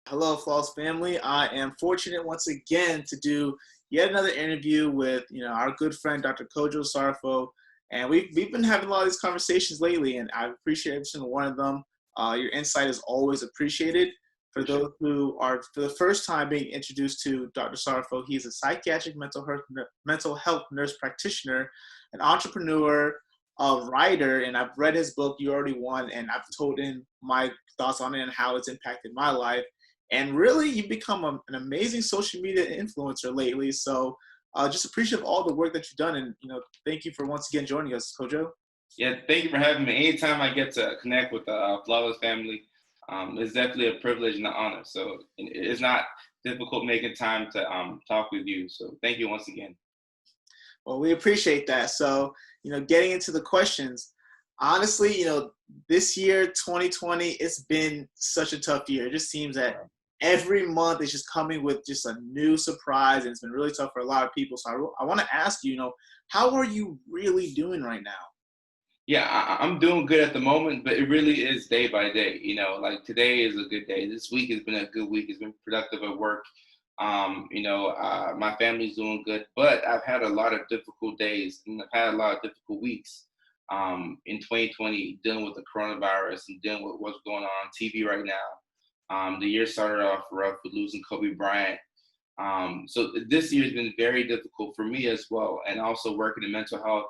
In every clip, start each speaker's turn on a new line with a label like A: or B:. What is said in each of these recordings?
A: Hello, Flawless family. I am fortunate once again to do yet another interview with our good friend Dr. Kojo Sarfo, and we've been having a lot of these conversations lately, and I appreciate every single one of them. Your insight is always appreciated. For
B: For sure.
A: those who are for the first time being introduced to Dr. Sarfo, he's a psychiatric mental health nurse practitioner, an entrepreneur, a writer, and I've read his book "You Already Won," and I've told him my thoughts on it and how it's impacted my life. And really, you've become an amazing social media influencer lately. So just appreciate all the work that you've done. And, thank you for once again joining us, Kojo.
B: Yeah, thank you for having me. Anytime I get to connect with the Flawless family, it's definitely a privilege and an honor. So it's not difficult making time to talk with you. So thank you once again.
A: Well, we appreciate that. So, getting into the questions, honestly, this year, 2020, it's been such a tough year. It just seems that every month is just coming with just a new surprise. And it's been really tough for a lot of people. So I want to ask you, how are you really doing right now?
B: Yeah, I'm doing good at the moment, but it really is day by day. Like today is a good day. This week has been a good week. It's been productive at work. My family's doing good, but I've had a lot of difficult days and I've had a lot of difficult weeks in 2020 dealing with the coronavirus and dealing with what's going on TV right now. The year started off rough with losing Kobe Bryant. So this year has been very difficult for me as well, and also working in mental health.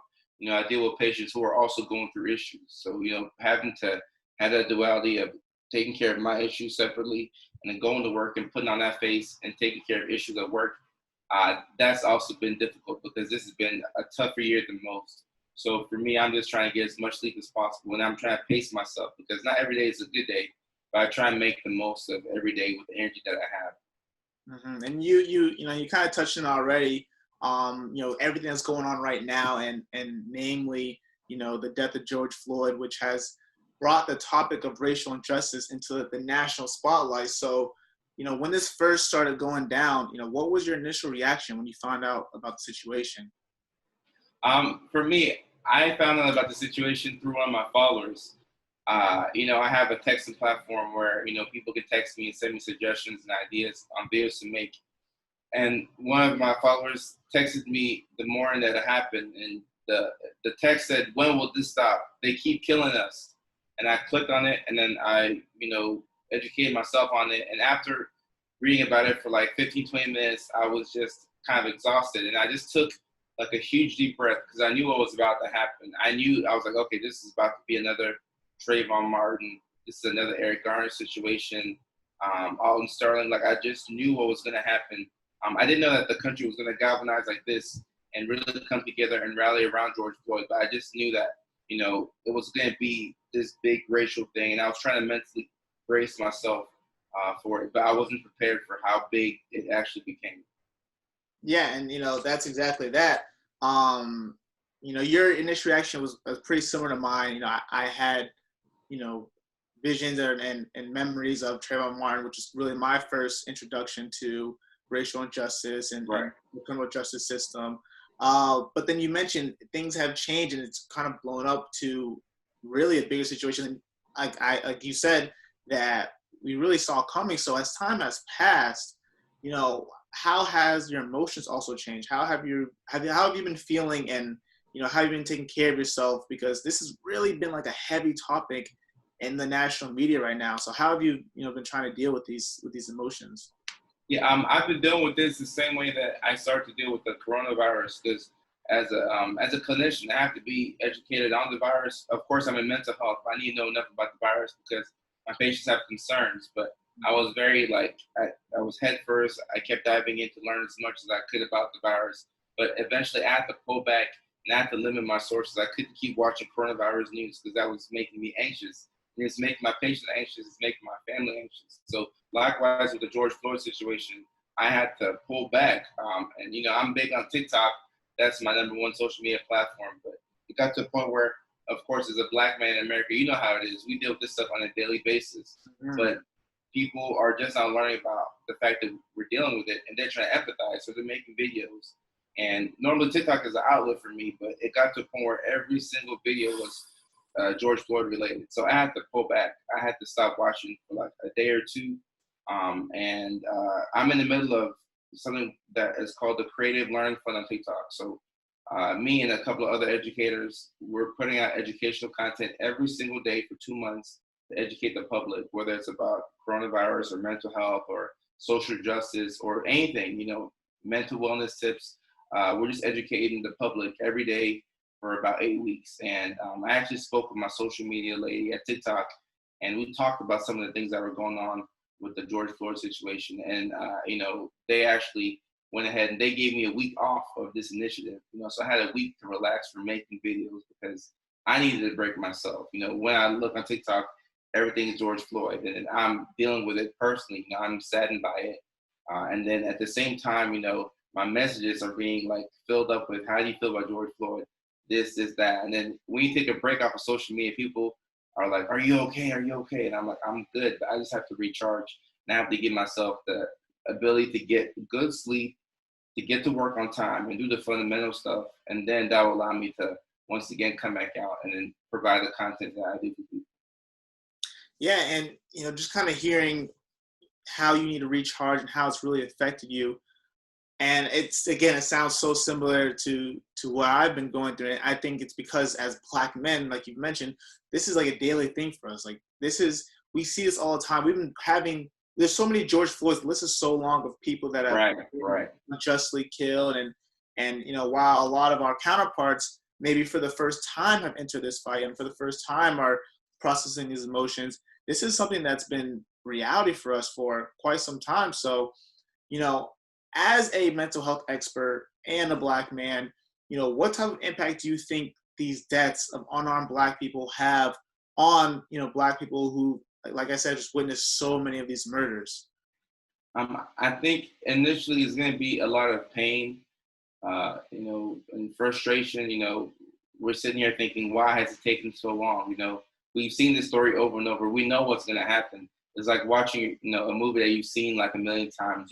B: I deal with patients who are also going through issues. So, having to have that duality of taking care of my issues separately and then going to work and putting on that face and taking care of issues at work, that's also been difficult because this has been a tougher year than most. So for me, I'm just trying to get as much sleep as possible, and I'm trying to pace myself because not every day is a good day, but I try and make the most of every day with the energy that I have.
A: And you kind of touched on it already. Everything that's going on right now, and namely, the death of George Floyd, which has brought the topic of racial injustice into the national spotlight. So, when this first started going down, what was your initial reaction when you found out about the situation?
B: For me, I found out about the situation through one of my followers. I have a texting platform where, people can text me and send me suggestions and ideas on videos to make. And one of my followers texted me the morning that it happened, and the text said, "When will this stop? They keep killing us." And I clicked on it, and then I, educated myself on it. And after reading about it for like 15, 20 minutes, I was just kind of exhausted. And I just took like a huge deep breath because I knew what was about to happen. I was like, okay, this is about to be another Trayvon Martin. This is another Eric Garner situation. Alton Sterling. Like I just knew what was going to happen. I didn't know that the country was going to galvanize like this and really come together and rally around George Floyd. But I just knew that, it was going to be this big racial thing. And I was trying to mentally brace myself for it. But I wasn't prepared for how big it actually became.
A: Yeah, and that's exactly that. Um, your initial reaction was pretty similar to mine. I had you know visions and memories of Trayvon Martin, which is really my first introduction to racial injustice
B: Right.
A: and the criminal justice system. But then you mentioned things have changed and it's kind of blown up to really a bigger situation. Like you said, that we really saw coming. So as time has passed, how has your emotions also changed? How have you been feeling, and how have you been taking care of yourself? Because this has really been like a heavy topic in the national media right now. So how have you been trying to deal with these emotions?
B: Yeah, I've been dealing with this the same way that I started to deal with the coronavirus. Because as a clinician, I have to be educated on the virus. Of course, I'm in mental health. I need to know enough about the virus because my patients have concerns. But I was very I was head first. I kept diving in to learn as much as I could about the virus. But eventually, I had to pull back and I had to limit my sources. I couldn't keep watching coronavirus news because that was making me anxious. And it's making my patients anxious. It's making my family anxious. So likewise with the George Floyd situation, I had to pull back. And I'm big on TikTok. That's my number one social media platform. But it got to a point where, of course, as a black man in America, you know how it is. We deal with this stuff on a daily basis.
A: Mm.
B: But people are just not learning about the fact that we're dealing with it, and they're trying to empathize. So they're making videos. And normally TikTok is an outlet for me, but it got to a point where every single video was George Floyd related. So I had to pull back. I had to stop watching for like a day or two And I'm in the middle of something that is called the Creative Learning Fund on TikTok. So me and a couple of other educators, we're putting out educational content every single day for 2 months to educate the public, whether it's about coronavirus or mental health or social justice or anything, mental wellness tips. We're just educating the public every day for about 8 weeks. And I actually spoke with my social media lady at TikTok, and we talked about some of the things that were going on with the George Floyd situation. And, they actually went ahead and they gave me a week off of this initiative, so I had a week to relax from making videos because I needed a break myself. When I look on TikTok, everything is George Floyd, and I'm dealing with it personally. I'm saddened by it. And then at the same time, my messages are being like filled up with, how do you feel about George Floyd? This, that. And then when you take a break off of social media, people are like, are you okay? Are you okay? And I'm like, I'm good, but I just have to recharge. And I have to give myself the ability to get good sleep, to get to work on time and do the fundamental stuff. And then that will allow me to once again come back out and then provide the content that I do for people.
A: Yeah, and just kind of hearing how you need to recharge and how it's really affected you. And it sounds so similar to what I've been going through. And I think it's because as Black men, like you've mentioned, this is like a daily thing for us. Like we see this all the time. There's so many George Floyd's. The list is so long of people that have been unjustly killed. And while a lot of our counterparts maybe for the first time have entered this fight and for the first time are processing these emotions, this is something that's been reality for us for quite some time. So, as a mental health expert and a Black man, what type of impact do you think these deaths of unarmed Black people have on, Black people who, like I said, just witnessed so many of these murders?
B: I think initially it's going to be a lot of pain, and frustration. We're sitting here thinking, why has it taken so long? We've seen this story over and over. We know what's going to happen. It's like watching, a movie that you've seen like a million times.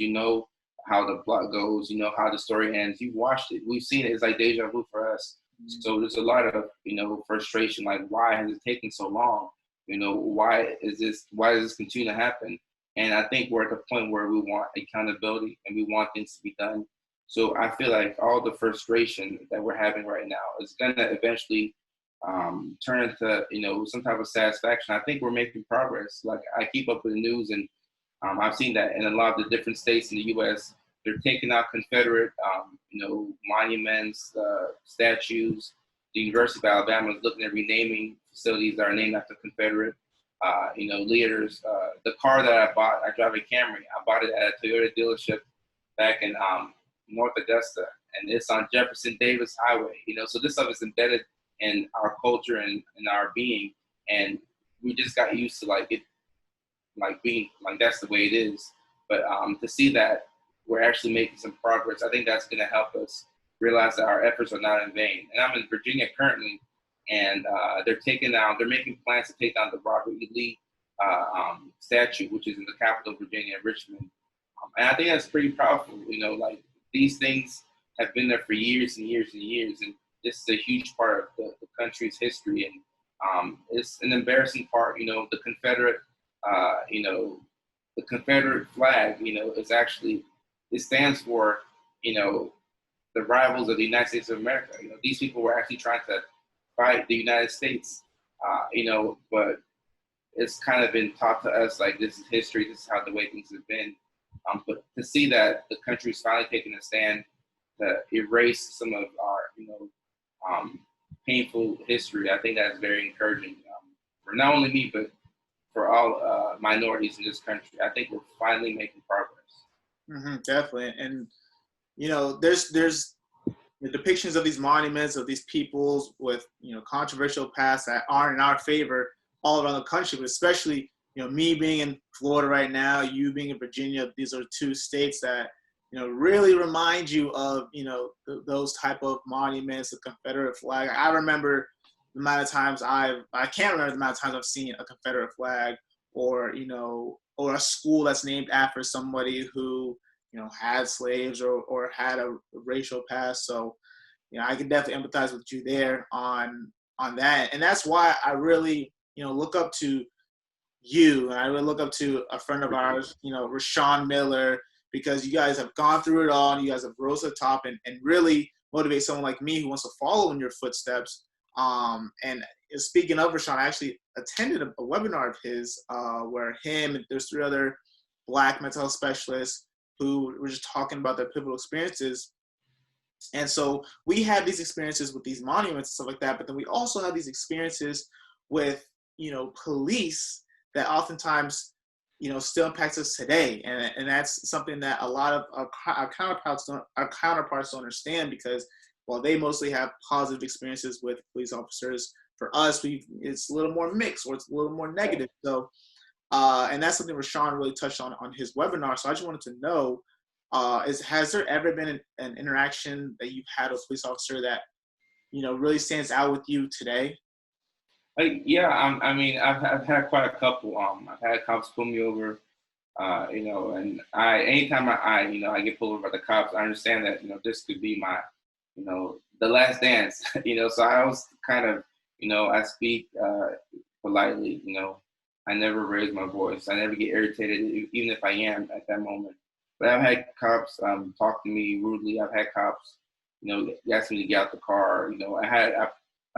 B: How the plot goes, how the story ends. You've watched it. We've seen it. It's like deja vu for us. Mm-hmm. So there's a lot of, frustration. Like, why has it taken so long? Why does this continue to happen? And I think we're at the point where we want accountability and we want things to be done. So I feel like all the frustration that we're having right now is going to eventually turn into, some type of satisfaction. I think we're making progress. Like, I keep up with the news, and I've seen that in a lot of the different states in the U.S., they're taking out Confederate, monuments, statues. The University of Alabama is looking at renaming facilities that are named after Confederate, leaders. The car that I bought, I drive a Camry. I bought it at a Toyota dealership back in North Augusta, and it's on Jefferson Davis Highway. So this stuff is embedded in our culture and in our being, and we just got used to it. Like being like that's the way it is, but to see that we're actually making some progress, I think that's going to help us realize that our efforts are not in vain. And I'm in Virginia currently, and they're making plans to take down the Robert E. Lee statue, which is in the capital of Virginia, Richmond. And I think that's pretty powerful. Like, these things have been there for years and years and years, and this is a huge part of the country's history. And it's an embarrassing part. The Confederate. The Confederate flag, it stands for, the rivals of the United States of America. These people were actually trying to fight the United States, but it's kind of been taught to us like this is history, this is how the way things have been. But to see that the country's finally taking a stand to erase some of our, painful history, I think that's very encouraging for not only me, but for all minorities in this country. I think we're finally making progress.
A: Mm-hmm, definitely. And, there's the depictions of these monuments, of these peoples with, controversial past that aren't in our favor all around the country, but especially, me being in Florida right now, you being in Virginia, these are two states that, really remind you of, those type of monuments, the Confederate flag. I remember the amount of times I can't remember the amount of times I've seen a Confederate flag or a school that's named after somebody who, had slaves or had a racial past. So, I can definitely empathize with you there on that. And that's why I really, look up to you, and I really look up to a friend of ours, Rashawn Miller, because you guys have gone through it all and you guys have rose to the top and really motivate someone like me who wants to follow in your footsteps. And speaking of Rashawn, I actually attended a webinar of his where him and there's 3 other Black mental health specialists who were just talking about their pivotal experiences. And so we have these experiences with these monuments and stuff like that, but then we also have these experiences with, police that oftentimes, still impacts us today. And that's something that a lot of our counterparts don't understand, because while they mostly have positive experiences with police officers, for us, it's a little more mixed, or it's a little more negative. So, and that's something Rashawn really touched on his webinar. So I just wanted to know, has there ever been an interaction that you've had with a police officer that, really stands out with you today?
B: Yeah, I mean, I've had quite a couple. I've had cops pull me over, and anytime I get pulled over by the cops, I understand that, this could be my, the last dance, so I always kind of, I speak politely, I never raise my voice. I never get irritated, even if I am at that moment. But I've had cops talk to me rudely. I've had cops, ask me to get out the car. I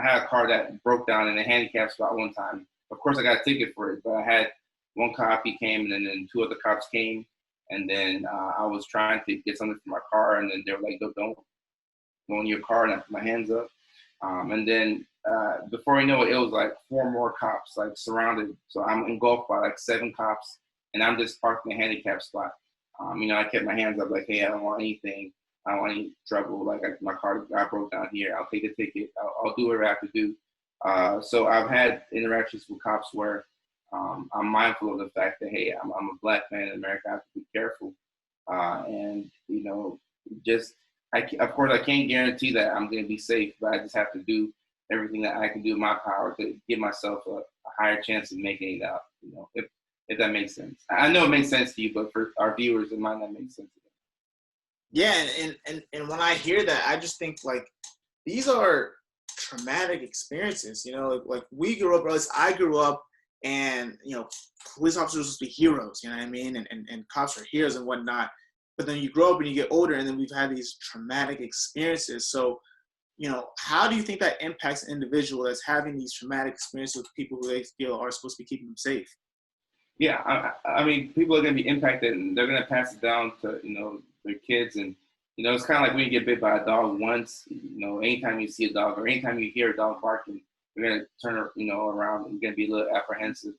B: had a car that broke down in a handicap spot one time. Of course, I got a ticket for it, but I had one cop, he came, and then 2 other cops came, and then I was trying to get something from my car, and then they were like, don't go in your car, and I put my hands up. And then before I know it, it was like 4 more cops, like surrounded. So I'm engulfed by like 7 cops, and I'm just parked in a handicap spot. I kept my hands up like, hey, I don't want anything. I don't want any trouble. Like my car got broke down here. I'll take a ticket. I'll do whatever I have to do. So I've had interactions with cops where I'm mindful of the fact that, hey, I'm a Black man in America. I have to be careful. And, of course, I can't guarantee that I'm going to be safe, but I just have to do everything that I can do in my power to give myself a higher chance of making it out, if that makes sense. I know it makes sense to you, but for our viewers, it might not make sense to them.
A: Yeah, and when I hear that, I just think, like, these are traumatic experiences. Like we grew up, or at least I grew up, and police officers are supposed to be heroes. You know what I mean? And cops are heroes and whatnot. But then you grow up and you get older, and then we've had these traumatic experiences. So, how do you think that impacts an individual that's having these traumatic experiences with people who they feel are supposed to be keeping them safe?
B: Yeah, I mean, people are going to be impacted, and they're going to pass it down to, their kids. And, it's kind of like when you get bit by a dog once, anytime you see a dog or anytime you hear a dog barking, you're going to turn, around, and you're going to be a little apprehensive.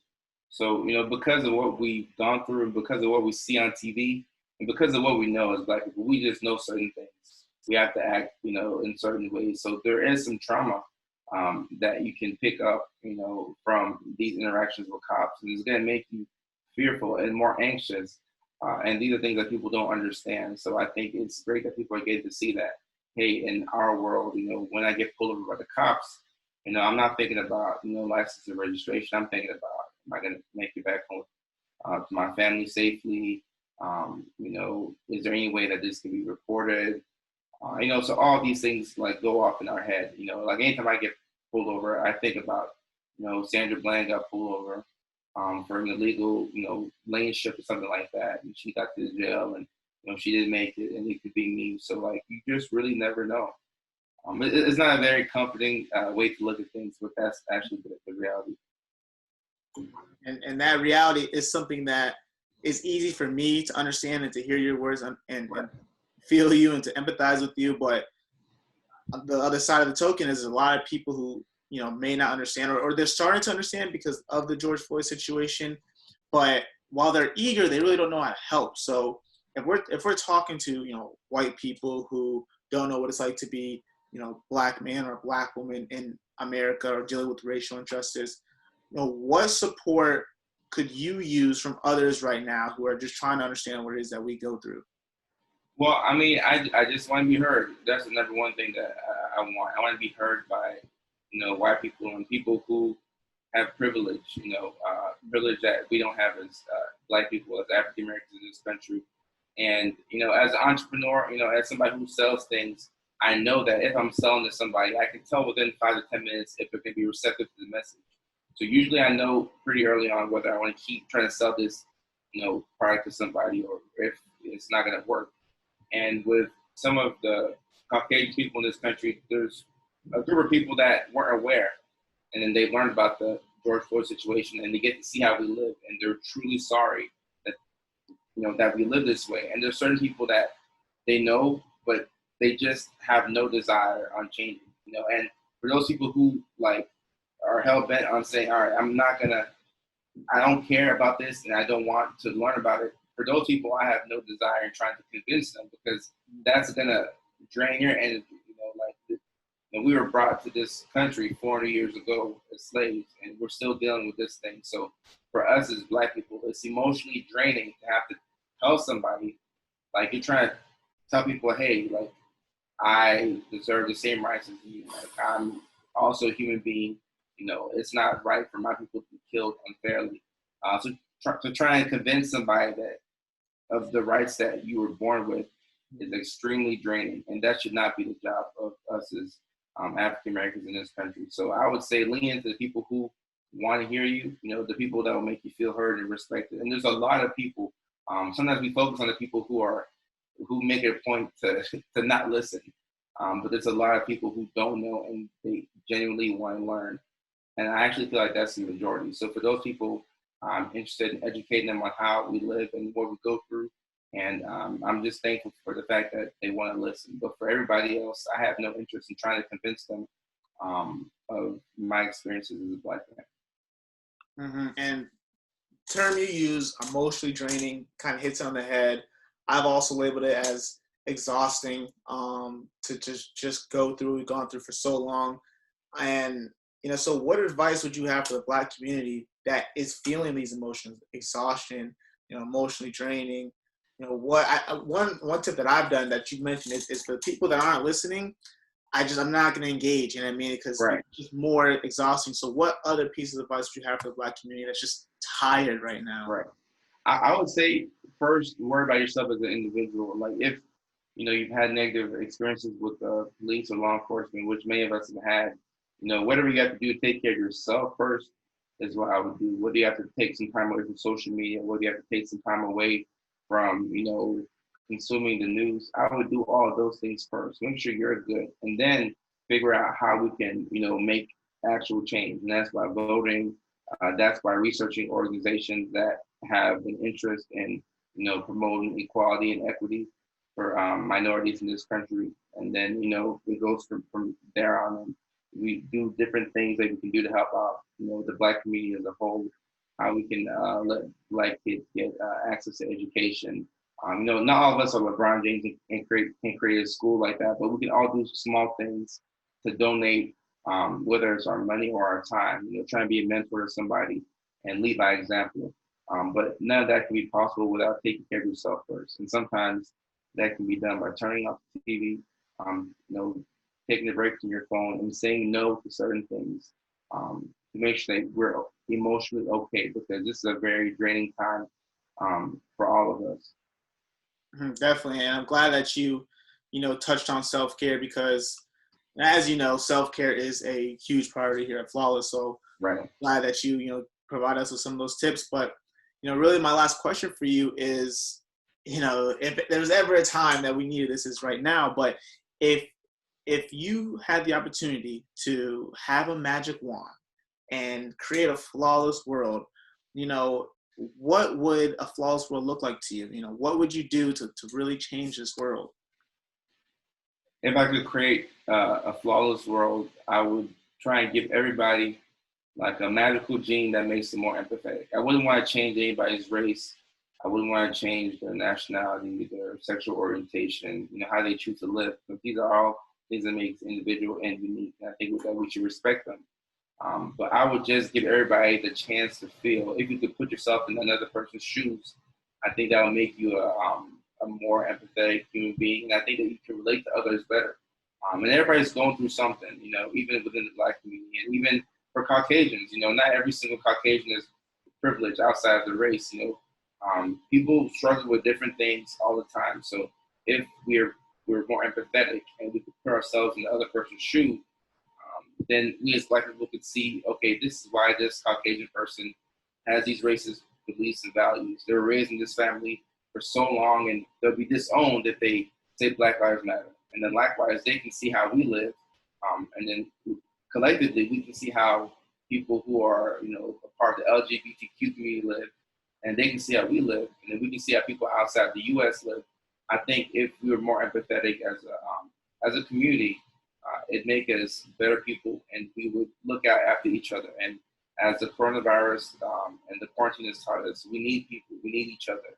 B: So, because of what we've gone through, and because of what we see on TV, and because of what we know as Black people, we just know certain things. We have to act, in certain ways. So there is some trauma that you can pick up, from these interactions with cops. And it's going to make you fearful and more anxious. And these are things that people don't understand. So I think it's great that people are getting to see that, hey, in our world, when I get pulled over by the cops, I'm not thinking about, license and registration. I'm thinking about, am I going to make it back home to my family safely? Is there any way that this can be reported? So all these things like go off in our head. Like anytime I get pulled over, I think about, Sandra Bland got pulled over for an illegal, lane shift or something like that, and she got to jail, and she didn't make it, and it could be me. So like you just really never know. It's not a very comforting way to look at things, but that's actually the reality.
A: And that reality is something that is easy for me to understand and to hear your words and feel you and to empathize with you. But the other side of the token is a lot of people who, may not understand, or they're starting to understand because of the George Floyd situation. But while they're eager, they really don't know how to help. So if we're talking to, white people who don't know what it's like to be, Black man or Black woman in America or dealing with racial injustice, what support could you use from others right now who are just trying to understand what it is that we go through?
B: Well, I mean, I just want to be heard. That's the number one thing that I want. I want to be heard by, white people and people who have privilege, privilege that we don't have as Black people, as African Americans in this country. And, as an entrepreneur, as somebody who sells things, I know that if I'm selling to somebody, I can tell within 5 to 10 minutes if it can be receptive to the message. So usually I know pretty early on whether I want to keep trying to sell this, product to somebody or if it's not going to work. And with some of the Caucasian people in this country, there's a group of people that weren't aware, and then they learned about the George Floyd situation, and they get to see how we live, and they're truly sorry that that we live this way. And there's certain people that they know, but they just have no desire on changing. And for those people who are hell bent on saying, all right, I don't care about this, and I don't want to learn about it. For those people, I have no desire in trying to convince them, because that's gonna drain your energy. We were brought to this country 400 years ago as slaves, and we're still dealing with this thing. So for us as Black people, it's emotionally draining to have to tell somebody, you're trying to tell people, hey, I deserve the same rights as you. I'm also a human being. It's not right for my people to be killed unfairly. So try and convince somebody that of the rights that you were born with is extremely draining, and that should not be the job of us as African Americans in this country. So I would say lean into the people who want to hear you, the people that will make you feel heard and respected. And there's a lot of people. Sometimes we focus on the people who make it a point to not listen. But there's a lot of people who don't know and they genuinely want to learn. And I actually feel like that's the majority. So for those people, I'm interested in educating them on how we live and what we go through. And I'm just thankful for the fact that they want to listen. But for everybody else, I have no interest in trying to convince them of my experiences as a Black man.
A: Mm-hmm. And term you use, emotionally draining, kind of hits on the head. I've also labeled it as exhausting to just go through. We've gone through for so long. And, so what advice would you have for the Black community that is feeling these emotions, exhaustion, emotionally draining? One tip that I've done that you mentioned is for the people that aren't listening, I'm not going to engage, you know what I mean? Because
B: Right.
A: It's just more exhausting. So what other pieces of advice would you have for the Black community that's just tired right now?
B: Right. I would say first, worry about yourself as an individual. If, you've had negative experiences with police or law enforcement, which many of us have had, whatever you have to do to take care of yourself first is what I would do. Whether you have to take some time away from social media, whether you have to take some time away from, consuming the news, I would do all of those things first. Make sure you're good, and then figure out how we can, make actual change. And that's by voting. That's by researching organizations that have an interest in, promoting equality and equity for minorities in this country. And then, it goes from there on. And we do different things that we can do to help out, the Black community as a whole. How we can let Black kids get access to education. Not all of us are LeBron James and can create a school like that, but we can all do small things to donate, whether it's our money or our time. Try and be a mentor to somebody and lead by example. But none of that can be possible without taking care of yourself first. And sometimes that can be done by turning off the TV, taking a break from your phone and saying no to certain things to make sure that we're emotionally okay, because this is a very draining time for all of us.
A: Definitely. And I'm glad that you touched on self-care, because as you know, self-care is a huge priority here at Flawless. So
B: right.
A: I'm glad that you provide us with some of those tips. But, really my last question for you is, if there's ever a time that we needed this, is right now. But if you had the opportunity to have a magic wand and create a flawless world, what would a flawless world look like to you? What would you do to really change this world?
B: If I could create a flawless world, I would try and give everybody a magical gene that makes them more empathetic. I wouldn't want to change anybody's race. I wouldn't want to change their nationality, their sexual orientation, how they choose to live. But these are all things that makes individual and unique. And I think that we should respect them. But I would just give everybody the chance to feel. If you could put yourself in another person's shoes, I think that will make you a more empathetic human being. And I think that you can relate to others better. And everybody's going through something, even within the Black community. And even for Caucasians, not every single Caucasian is privileged outside of the race. People struggle with different things all the time. So if we're more empathetic and we can put ourselves in the other person's shoes, then we as Black people could see, okay, this is why this Caucasian person has these racist beliefs and values. They were raised in this family for so long, and they'll be disowned if they say Black Lives Matter. And then likewise, they can see how we live, and then collectively we can see how people who are, a part of the LGBTQ community live, and they can see how we live, and then we can see how people outside the U.S. live. I think if we were more empathetic as a community, it'd make us better people, and we would look out after each other. And as the coronavirus and the quarantine has taught us, we need people, we need each other,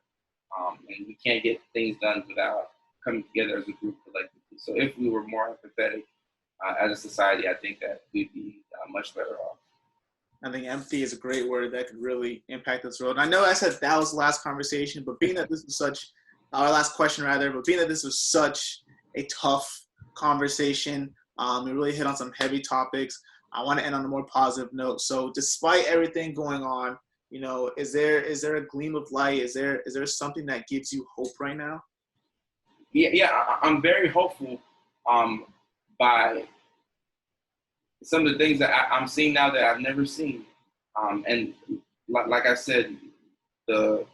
B: and we can't get things done without coming together as a group collectively. So if we were more empathetic as a society, I think that we'd be much better off.
A: I think empathy is a great word that could really impact this world. And I know I said that was the last conversation, but being that this was our last question rather, but being that this was such a tough conversation, we really hit on some heavy topics. I want to end on a more positive note. So despite everything going on, is there a gleam of light? Is there something that gives you hope right now?
B: Yeah, I'm very hopeful by some of the things that I'm seeing now that I've never seen. And like I said, some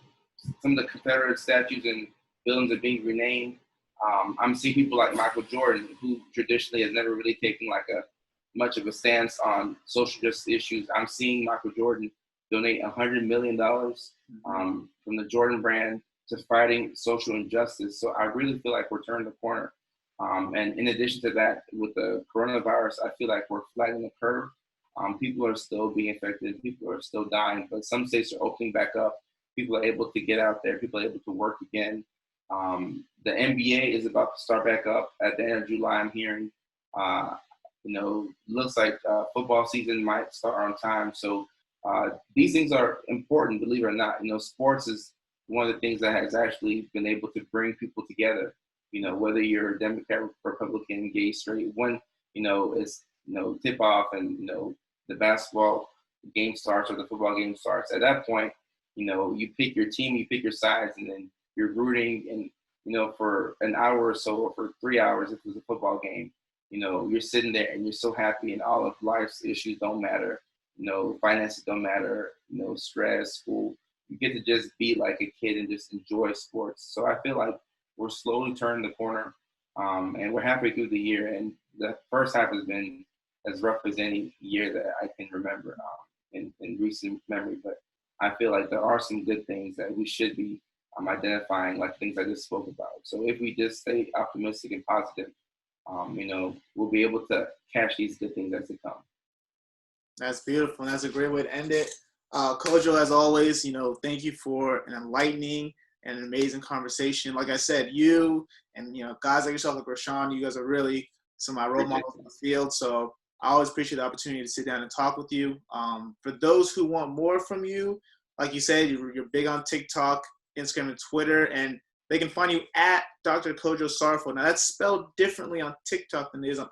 B: of the Confederate statues and buildings are being renamed. I'm seeing people like Michael Jordan, who traditionally has never really taken much of a stance on social justice issues. I'm seeing Michael Jordan donate $100 million from the Jordan brand to fighting social injustice. So I really feel like we're turning the corner. And in addition to that, with the coronavirus, I feel like we're flattening the curve. People are still being infected. People are still dying, but some states are opening back up. People are able to get out there. People are able to work again. The NBA is about to start back up at the end of July, I'm hearing. Looks like football season might start on time. So these things are important, believe it or not. Sports is one of the things that has actually been able to bring people together. Whether you're a Democrat, Republican, gay, straight, when, it's, tip off and, the basketball game starts or the football game starts. At that point, you pick your team, you pick your sides, and then you're rooting and, for an hour or so, or for 3 hours, if it was a football game, you're sitting there and you're so happy, and all of life's issues don't matter. Finances don't matter, stress, school. You get to just be like a kid and just enjoy sports. So I feel like we're slowly turning the corner, and we're halfway through the year, and the first half has been as rough as any year that I can remember in recent memory. But I feel like there are some good things that we should be identifying, like things I just spoke about. So if we just stay optimistic and positive, we'll be able to catch these good things as they come.
A: That's beautiful. And that's a great way to end it. Kojo, as always, thank you for an enlightening and an amazing conversation. Like I said, you and, guys like yourself, like Rashawn, you guys are really some of my role models in the field. So I always appreciate the opportunity to sit down and talk with you. For those who want more from you, like you said, you're big on TikTok, Instagram, and Twitter, and they can find you at Dr. Kojo Sarfo. Now, that's spelled differently on TikTok than it is on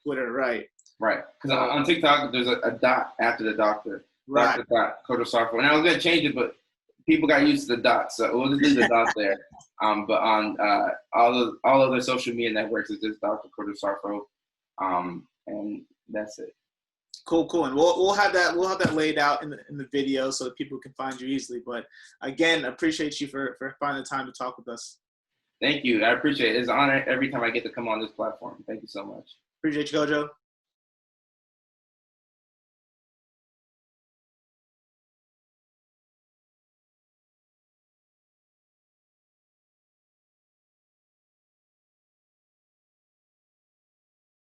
A: Twitter, right?
B: Right, because on TikTok, there's a dot after the doctor.
A: Right.
B: Dr. Kojo Sarfo. And I was going to change it, but people got used to the dots, so we'll just leave the dot there. But on all other social media networks, it's just Dr. Kojo Sarfo, and that's it.
A: Cool. And we'll have that laid out in the video so that people can find you easily. But again, I appreciate you for finding the time to talk with us.
B: Thank you. I appreciate it. It's an honor every time I get to come on this platform. Thank you so much.
A: Appreciate you, Kojo.